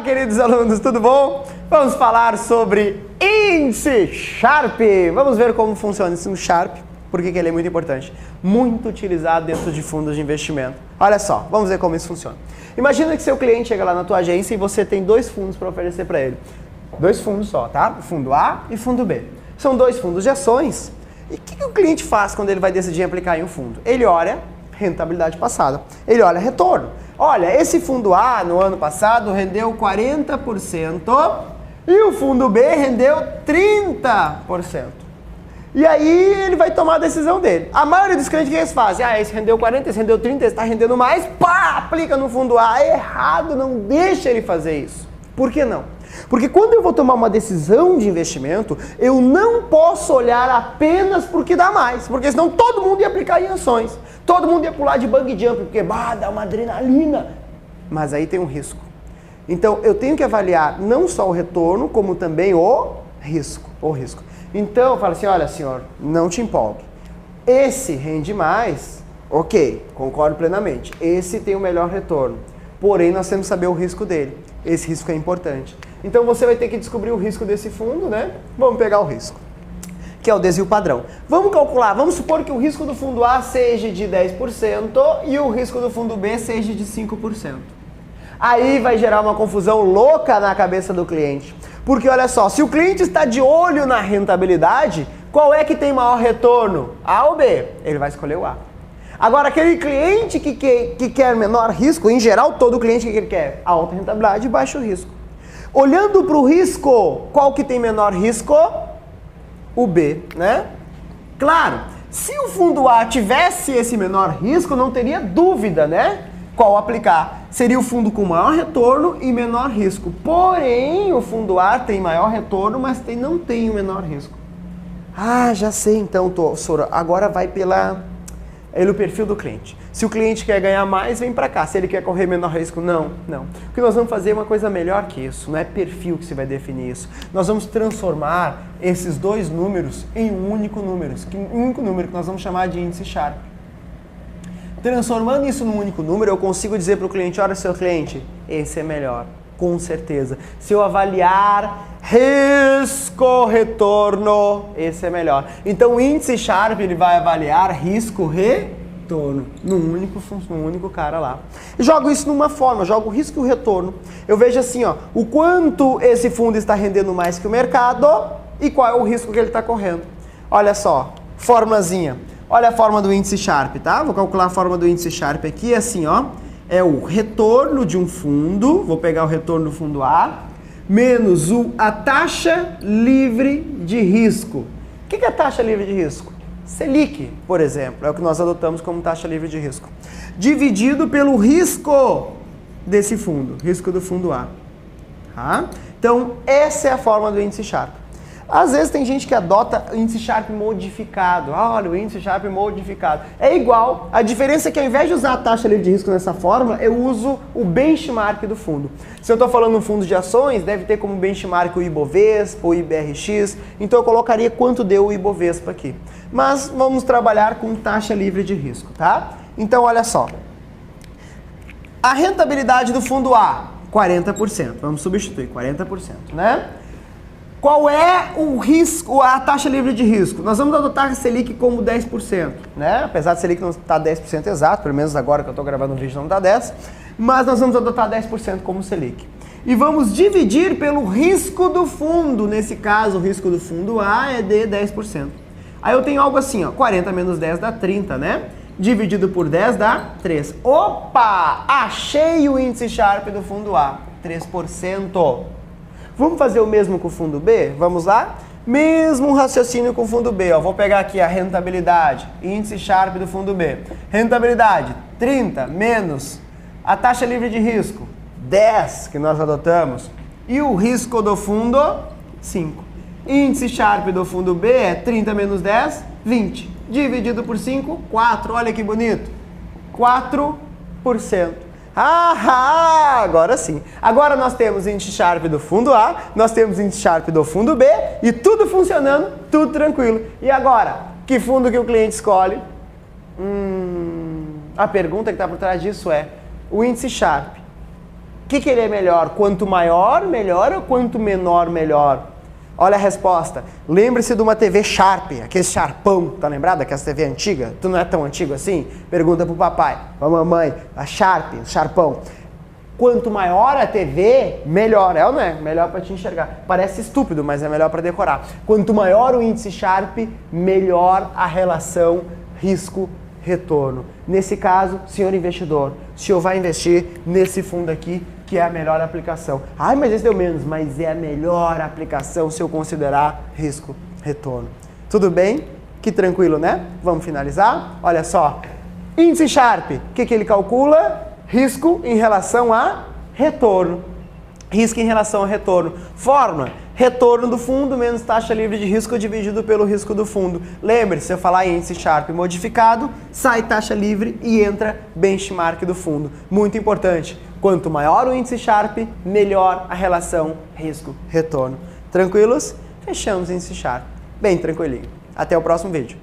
queridos alunos, tudo bom? Vamos falar sobre índice Sharpe. Vamos ver como funciona esse Sharpe, porque ele é muito importante. Muito utilizado dentro de fundos de investimento. Olha só, vamos ver como isso funciona. Imagina que seu cliente chega lá na tua agência e você tem dois fundos para oferecer para ele. Dois fundos só, tá? Fundo A e fundo B. São dois fundos de ações. E o que o cliente faz quando ele vai decidir aplicar em um fundo? Ele olha rentabilidade passada. Ele olha retorno. Olha, esse fundo A no ano passado rendeu 40% e o fundo B rendeu 30%. E aí ele vai tomar a decisão dele. A maioria dos clientes que eles fazem, esse rendeu 40, esse rendeu 30, esse está rendendo mais, pá, aplica no fundo A. É errado, não deixa ele fazer isso. Por que não? Porque quando eu vou tomar uma decisão de investimento, eu não posso olhar apenas para o que dá mais, porque senão todo mundo ia aplicar em ações. Todo mundo ia pular de bungee jump, porque dá uma adrenalina. Mas aí tem um risco. Então eu tenho que avaliar não só o retorno, como também o risco. Então eu falo assim, olha senhor, não te empolgue. Esse rende mais, ok, concordo plenamente. Esse tem o melhor retorno. Porém, nós temos que saber o risco dele. Esse risco é importante. Então você vai ter que descobrir o risco desse fundo, né? Vamos pegar o risco, que é o desvio padrão. Vamos calcular, vamos supor que o risco do fundo A seja de 10% e o risco do fundo B seja de 5%. Aí vai gerar uma confusão louca na cabeça do cliente. Porque olha só, se o cliente está de olho na rentabilidade, qual é que tem maior retorno? A ou B? Ele vai escolher o A. Agora, aquele cliente que quer menor risco, em geral, todo cliente que quer alta rentabilidade e baixo risco. Olhando para o risco, qual que tem menor risco? O B, né? Claro, se o fundo A tivesse esse menor risco, não teria dúvida, né? Qual aplicar. Seria o fundo com maior retorno e menor risco. Porém, o fundo A tem maior retorno, mas não tem o menor risco. Já sei então, Sora. Agora vai pelo perfil do cliente. Se o cliente quer ganhar mais, vem para cá. Se ele quer correr menor risco, não. O que nós vamos fazer é uma coisa melhor que isso. Não é perfil que você vai definir isso. Nós vamos transformar esses dois números em um único número. Um único número que nós vamos chamar de índice Sharpe. Transformando isso num único número, eu consigo dizer para o cliente, olha, seu cliente, esse é melhor. Com certeza. Se eu avaliar risco-retorno, esse é melhor. Então o índice Sharpe ele vai avaliar risco-retorno num único cara lá. Eu jogo isso numa forma, eu jogo o risco e o retorno. Eu vejo assim, o quanto esse fundo está rendendo mais que o mercado e qual é o risco que ele está correndo. Olha só, formulazinha. Olha a forma do índice Sharpe, tá? Vou calcular a forma do índice Sharpe aqui, assim, é o retorno de um fundo, vou pegar o retorno do fundo A, menos a taxa livre de risco. O que é a taxa livre de risco? Selic, por exemplo, é o que nós adotamos como taxa livre de risco. Dividido pelo risco desse fundo, risco do fundo A. Tá? Então, essa é a forma do índice Sharpe. Às vezes tem gente que adota o índice Sharpe modificado. Olha, o índice Sharpe modificado. É igual. A diferença é que ao invés de usar a taxa livre de risco nessa forma, eu uso o benchmark do fundo. Se eu estou falando um fundo de ações, deve ter como benchmark o Ibovespa, o IBRX. Então eu colocaria quanto deu o Ibovespa aqui. Mas vamos trabalhar com taxa livre de risco, tá? Então olha só. A rentabilidade do fundo A, 40%. Vamos substituir 40%, né? Qual é o risco, a taxa livre de risco? Nós vamos adotar a Selic como 10%, né? Apesar de Selic não estar 10% exato, pelo menos agora que eu estou gravando um vídeo não está 10%, mas nós vamos adotar 10% como Selic. E vamos dividir pelo risco do fundo, nesse caso o risco do fundo A é de 10%. Aí eu tenho algo assim, 40 menos 10 dá 30, né? Dividido por 10 dá 3. Opa! Achei o índice Sharpe do fundo A, 3%. Vamos fazer o mesmo com o fundo B? Vamos lá? Mesmo raciocínio com o fundo B. Vou pegar aqui a rentabilidade, índice Sharpe do fundo B. Rentabilidade, 30 menos a taxa livre de risco, 10 que nós adotamos. E o risco do fundo, 5. Índice Sharpe do fundo B é 30 menos 10, 20. Dividido por 5, 4. Olha que bonito. 4%. Agora sim. Agora nós temos índice Sharpe do fundo A, nós temos índice Sharpe do fundo B e tudo funcionando, tudo tranquilo. E agora, que fundo que o cliente escolhe? A pergunta que está por trás disso é, o índice Sharpe O que ele é melhor? Quanto maior, melhor ou quanto menor, melhor? Olha a resposta. Lembre-se de uma TV Sharp, aquele Sharpão, tá lembrado? Aquela TV antiga? Tu não é tão antigo assim? Pergunta pro papai, pra mamãe, a Sharp, o Sharpão. Quanto maior a TV, melhor, é ou não é? Melhor para te enxergar. Parece estúpido, mas é melhor para decorar. Quanto maior o índice Sharp, melhor a relação risco-retorno. Nesse caso, senhor investidor, o senhor vai investir nesse fundo aqui, que é a melhor aplicação. Ai, mas esse deu menos, mas é a melhor aplicação se eu considerar risco-retorno. Tudo bem? Que tranquilo, né? Vamos finalizar? Olha só. Índice Sharp, o que ele calcula? Risco em relação a retorno. Risco em relação a retorno. Fórmula: retorno do fundo menos taxa livre de risco dividido pelo risco do fundo. Lembre-se, se eu falar em índice Sharp modificado, sai taxa livre e entra benchmark do fundo. Muito importante. Quanto maior o índice Sharp, melhor a relação risco-retorno. Tranquilos? Fechamos o índice Sharp. Bem tranquilinho. Até o próximo vídeo.